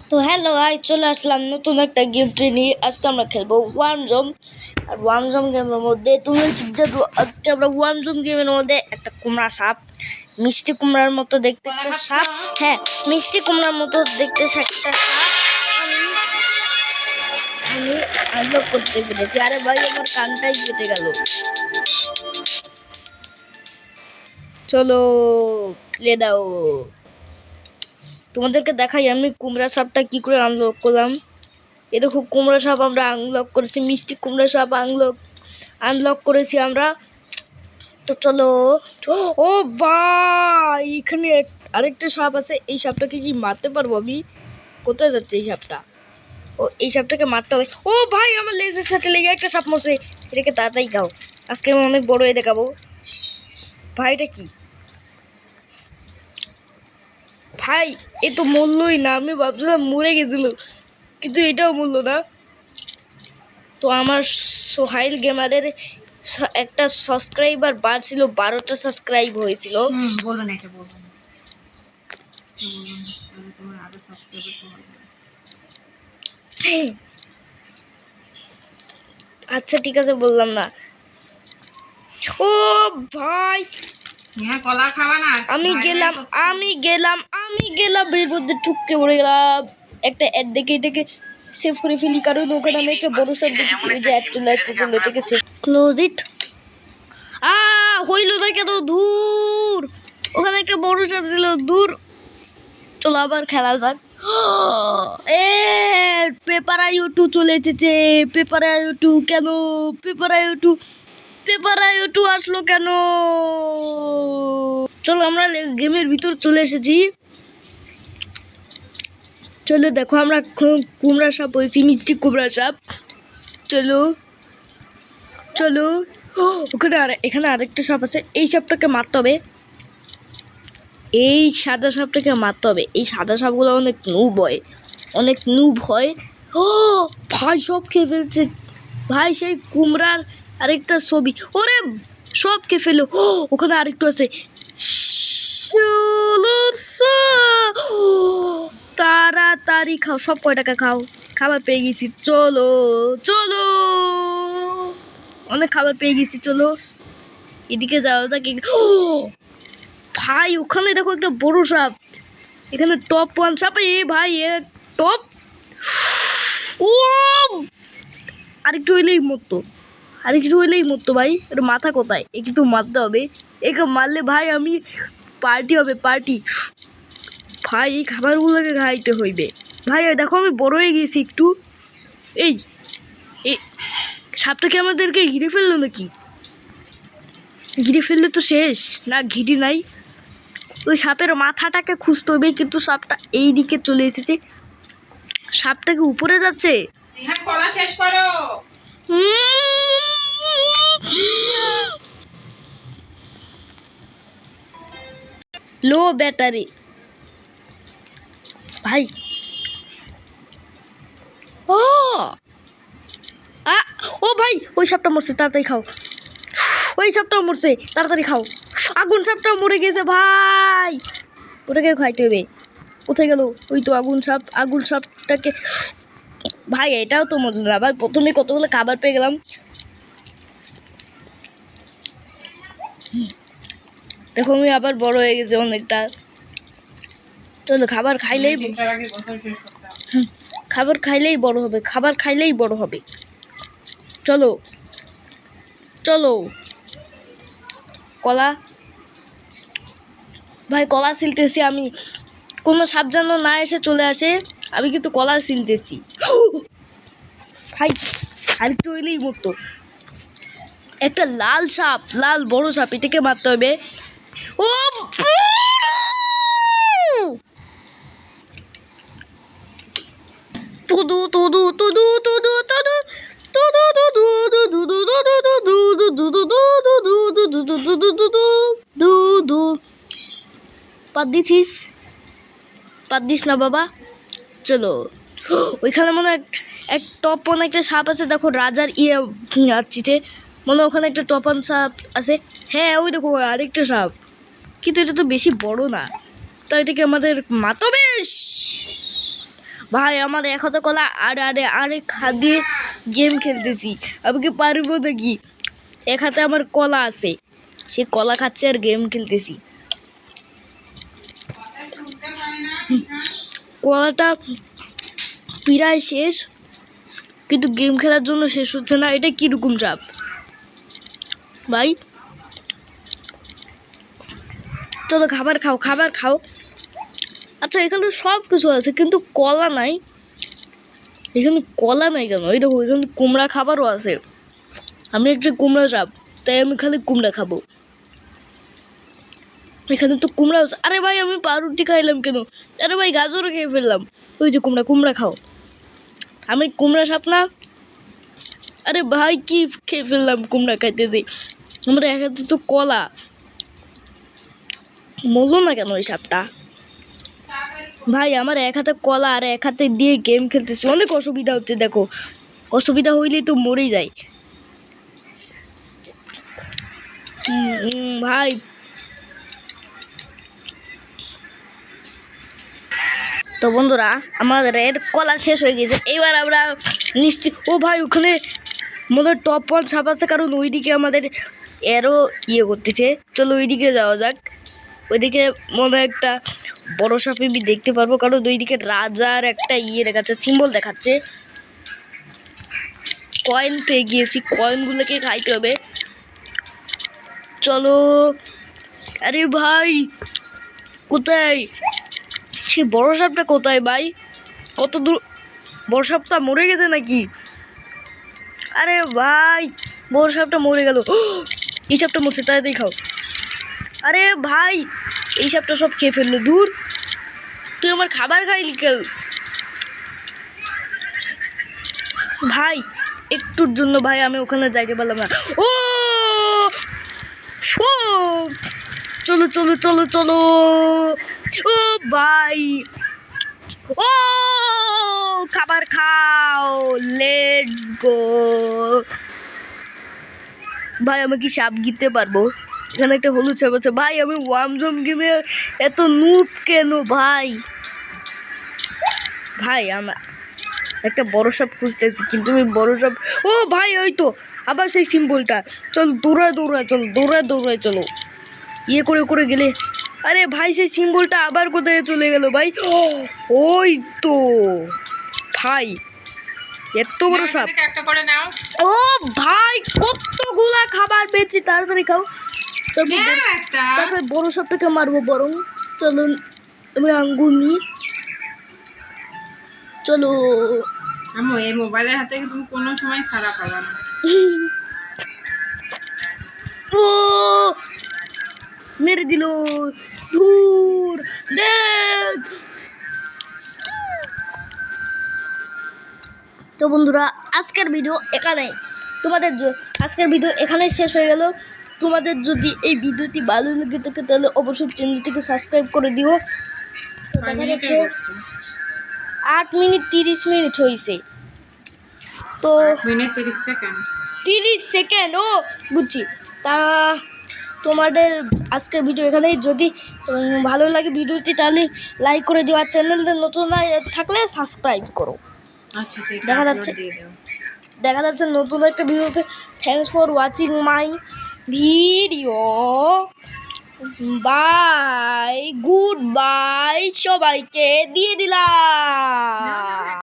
তো hello guys, চলে আসলাম নতুন একটা গেম নিয়ে। আজকে আমরা খেলবো ওয়ান জম। আর ওয়ান জম গেমের মধ্যে তুমি জানো, আজকে আমরা ওয়ান জম গেমের মধ্যে একটা কুমড়া সাপ, মিষ্টি কুমড়ার মতো দেখতে একটা সাপ। হ্যাঁ, মিষ্টি কুমড়ার মতো দেখতে একটা সাপ আমি আনলক করতে পেরেছি। আরে ভাই, আমার কানটাই কেটে গেল। চলো প্লে দাও। তোমাদেরকে দেখাই আমি কুমড়া সাপটা কি করে আনলক করলাম। এ দেখো, কুমড়া সাপ আমরা আনলক করেছি, মিষ্টি কুমড়া সাপ আনলক করেছি আমরা। তো চলো। ও ভাই, এখানে আরেকটা সাপ আছে। এই সাপটাকে কি মারতে পারবো আমি? কোথায় যাচ্ছে এই সাপটা? ও, এই সাপটাকে মারতে হবে। ও ভাই, আমার লেজের সাথে লেগে একটা সাপ মরছে। এটাকে তাড়াতাড়ি খাও, আজকে আমি অনেক বড় হয়ে দেখাবো। ভাই, এটা কি? ভাই, এ তো মরলই না। আমি ভাবছিলাম মরে গেছিল, কিন্তু এটাও মরলো না। তো আমার সোহাইল গেমারের একটা সাবস্ক্রাইবার বাড়ছিল, 12টা সাবস্ক্রাইব হয়েছিল। আচ্ছা ঠিক আছে, বললাম না। ও ভাই, কলা খাবা না? আমি গেলাম এর মধ্যে ঠুককে পড়ে গেলাম। একটা অ্যাড দেখে এটাকে সেভ করে ফেলি, কারণ ওখানে আমি একটা বড় সাপ দেখেছি যে অ্যাড চলে এটাকে সেভ ক্লোজ ইট। হইল না কেন? দূর, ওখানে একটা বড় সাপ দিল। দূর, চলো আবার খেলা যাক। এ পেপার আইওটু চলে এসেছে। পেপার আইওটু কেন? পেপার আইওটু আসলো কেন? চলো, আমরা গেমের ভিতর চলে এসেছি। চলো দেখো, আমরা কুমড়া সাপ হয়েছি, মিষ্টি কুমড়া সাপ। চলো চলো। এখানে আরেকটা সাপ আছে। এই সাপটাকে মারতে হবে। এই সাদা সাপটাকে মারতে হবে। এই সাদা সাপগুলো অনেক নুব হয়। ও ভাই, সব খেয়ে ফেলছে। ভাই, সেই কুমড়ার আরেকটা ছবি। ওরে, সব খেয়ে ফেলো। ওখানে আরেকটু আছে। তাড়াতাড়ি খাও, সব কয়টাকা খাও। খাবার পেয়ে গেছি। চলো চলো, অনেক খাবার পেয়ে গেছি। চলো এদিকে যাও যাক। ভাই, ওখানে দেখো একটা বড় সাপ। এখানে টপ 1 সাপ। এ ভাই, টপ। ও, আরেকটু হইলেই মরতো ভাই। এটা মাথা কোথায়? এ কিন্তু মারতে হবে। একে মারলে ভাই আমি পার্টি হবে, পার্টি। ভাই, এই খাবারগুলোকে খাইতে হইবে। ভাই দেখো, আমি বড় হয়ে গেছি একটু। এই সাপটাকে আমাদেরকে ঘিরে ফেললো নাকি? ঘিরে ফেললে তো শেষ না, ঘিরি নাই। ওই সাপের মাথাটাকে খুঁজতে হবে, কিন্তু সাপটা এই দিকে চলে এসেছে। সাপটাকে উপরে যাচ্ছে। কলা শেষ করো। লো ব্যাটারি। ভাই, ও ভাই, ওই সাপটা মরছে, তাড়াতাড়ি খাও। ওই সাপটাও মরছে, তাড়াতাড়ি খাও। আগুন সাপটাও মরে গেছে ভাই। ওটাকে খাইতে হবে। কোথায় গেল? ওই তো আগুন সাপটাকে। ভাই, এটাও তো মরল না ভাই। প্রথমে কতগুলো খাবার পেয়ে গেলাম। দেখো, আমি আবার বড় হয়ে গেছে অনেকটা। চলো, খাবার খাইলেই বড় হবে। চলো চলো। কলা। ভাই, কলা ছিলতেছি আমি। কোনো সাপ যেন না এসে চলে আসে। আমি কিন্তু কলা ছিলতেছি। ভাই, আরেকটু হইলেই মরতো। একটা লাল বড় সাপ, এটাকে মারতে হবে। ও, তুদু তুদু তুদু তুদু তুদু তুদু তুদু। পাত দিস না বাবা। চলো, ওইখানে মনে হয় এক টপ ওয়ান একটা সাপ আছে। দেখো, রাজার আসছে মনে হয়। ওখানে একটা টপ ওয়ান সাপ আছে। হ্যাঁ, ওই দেখো আরেকটা সাপ, কিন্তু এটা তো বেশি বড় না। তাই এটাকে আমাদের মাতো বেশ। ভাই আমার এক হাতে কলা আর আরে আরেক হাত দিয়ে গেম খেলতেছি, আমি কি পারবো নাকি? এক হাতে আমার কলা আছে, সে কলা খাচ্ছে আর গেম খেলতেছি। কলাটা প্রায় শেষ, কিন্তু গেম খেলার জন্য শেষ হচ্ছে না। এটা কিরকম চাপ ভাই? চলো খাবার খাও, খাবার খাও। আচ্ছা এখানে সব কিছু আছে কিন্তু কলা নাই। এখানে কলা নাই কেন? এই দেখো এখানে কুমড়া খাবারও আছে। আমি একটা কুমড়া চাপ, তাই আমি খালি কুমড়া খাবো। এখানে তো কুমড়া আছে। আরে ভাই আমি পাউরুটি খাইলাম কেন? আরে ভাই গাজরও খেয়ে ফেললাম। ওই যে কুমড়া, কুমড়া খাও। আমি কুমড়া সাপ না? আরে ভাই কি খেয়ে ফেললাম কুমড়া খাইতে যাই। আমরা এক হাতে তো কলা, মরলো না কেন ওই সাপটা? ভাই আমার এক হাতে কলা আর এক হাতে দিয়ে গেম খেলতেছি, অনেক অসুবিধা হচ্ছে। দেখো অসুবিধা হইলেই তো মরেই যায়। ভাই তো বন্ধুরা আমাদের কলা শেষ হয়ে গেছে, এবার আমরা নিশ্চিত। ও ভাই ওখানে মনে হয় টপ 1 সাপ আছে, কারণ ওইদিকে আমাদের এরও ইয়ে করতেছে। চলো ওইদিকে যাওয়া যাক। ওইদিকে মনে হয় একটা বড় সাপ আমি দেখতে পারবো, কারণ ওইদিকে রাজার একটা ইয়ে দেখাচ্ছে, সিম্বল দেখাচ্ছে। কয়েন পেয়ে গিয়েছি, কয়েনগুলোকে খাইতে হবে। চলো। আরে ভাই কোথায় সে বড় সাপটা? কোথায় ভাই? কত দূর? বড় সাপটা মরে গেছে নাকি? আরে ভাই বড় সাপটা মরে গেল। এই সাপটা মরছে, তাড়াতাড়ি খাও। আরে ভাই এই সাপটা সব খেয়ে ফেললো। দূর, তুই আমার খাবার খাইলি কেউ? ভাই একটুর জন্য ভাই আমি ওখানে যাইতে পারলাম না। ও চলো চলো চলো চলো। ও ভাই, ও খাবার খাও, লেটস গো। ভাই আমি কি সাপ গিতে পারবো? এখানে একটা হলুদ সাপ আছে। ভাই আমি ওয়ার্মজম গেমে এত নুব কেন ভাই? ভাই আমার একটা বড় সাপ খুঁজতেছি, কিন্তু আমি বড় সাপ। ও ভাই ওই তো আবার সেই সিম্বলটা। চল দৌড়ায় দৌড়ায়, চলো দৌড়ায় দৌড়ায়, চলো ইয়ে করে করে গেলে। আরে ভাই সেই সিম্বলটা আবার কোথায় চলে গেল ভাই? ওই তো ভাই এত বড় সাপ। একটা করে নাও। ও ভাই কতগুলা খাবার পেয়েছি, তাড়াতাড়ি খাও। তারপরে বড় সাপটাকে মারবো বরং। চলো আমি আঙ্গুর নিই, চলো। আম্মু এই মোবাইলের হাতে তুমি কোনো সময় ছাড়া পাবা না। ও মেরে দিল, ধুর দেখ। তো বন্ধুরা আজকের ভিডিও এখানে শেষ হয়ে গেল। তোমাদের যদি এই ভিডিওটি ভালো লেগে থাকে তাহলে অবশ্যই চ্যানেলটিকে সাবস্ক্রাইব করে দিও। তো দেখা যাচ্ছে 8 মিনিট 30 মিনিট হয়েছে। তো 30 সেকেন্ড ও বুঝছি। তা তোমাদের আজকের ভিডিও এখানেই। যদি ভালো লাগে ভিডিওটি তাহলে লাইক করে দিও, আর চ্যানেলটা নতুন থাকলে সাবস্ক্রাইব করো। আচ্ছা দেখা যাচ্ছে নতুন একটা ভিডিওতে। Thanks for watching my video. Bye, good bye, সবাইকে দিয়ে দিলাম।